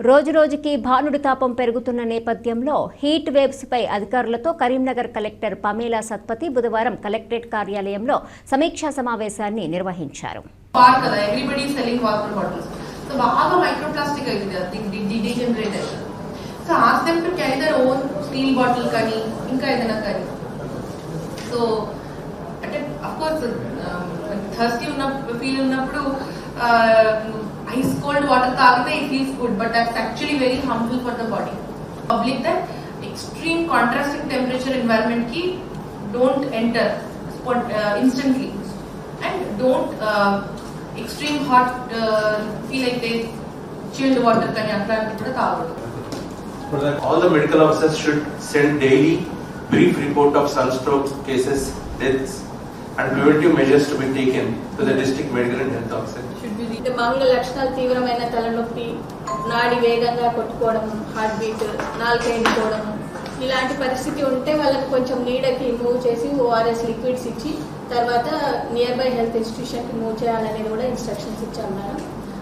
రోజురోజుకి భానుడి తాపం పెరుగుతున్న నేపథ్యంలో హీట్ వేవ్స్ పై అధికారులతో కరీంనగర్ కలెక్టర్ పమేలా సత్పతి బుధవారం కలెక్టరేట్ కార్యాలయంలో సమీక్షా సమావేశాన్ని నిర్వహించారు. ice cold water tagite it feels good, but that's actually very harmful for the body. Public that extreme contrasting temperature environment ki don't enter instantly, and don't extreme hot feel like they chilled water kani atlanti kuda taagadu. For that, all the medical officers should send daily brief report of sunstroke cases, deaths and preventive measures to be taken to the district medical and health officer. మంగళ లక్షణాలు తీవ్రమైన తలనొప్పి, నాడి వేగంగా కొట్టుకోవడం, heart beat, నాలుక ఎండిపోవడం, ఇలాంటి పరిస్థితి ఉంటే వాళ్ళకి కొంచెం నీడకి మూవ్ చేసి ఓఆర్ఎస్ లిక్విడ్స్ ఇచ్చి తర్వాత నియర్ బై హెల్త్ ఇన్స్టిట్యూషన్కి మూవ్ చేయాలనేది కూడా ఇన్స్ట్రక్షన్స్ ఇచ్చాం మేడం.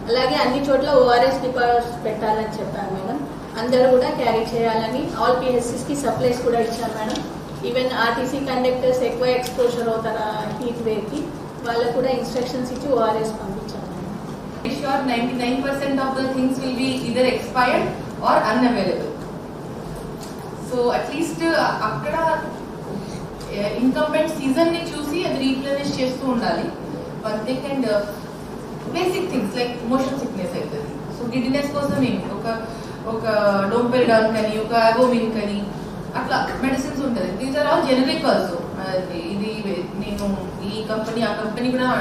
అలాగే అన్ని చోట్ల ఓఆర్ఎస్ డిపార్ట్స్ పెట్టాలని చెప్పాను మేడం. అందరూ కూడా క్యారీ చేయాలని ఆల్ పిహెచ్సిస్కి సప్లైస్ కూడా ఇచ్చాను మేడం. ఈవెన్ ఆర్టీసీ కండక్టర్స్ ఎక్కువ ఎక్స్పోజర్ అవుతారా హీట్ వేవ్కి, వాళ్ళకు కూడా ఇన్స్ట్రక్షన్స్ ఇచ్చి ఓఆర్ఎస్ పంపించాను. Sure, 99% of the things will be either expired or unavailable. So at least akkada incumbent season ni chusi adi replenish chestu undali. One thing, and basic things like motion sickness aitadi. So giddiness kosam enti oka domperidone kani oka avomine kani atla medicines untadi. These are all generic also. Idi nenu ee company aa company kuda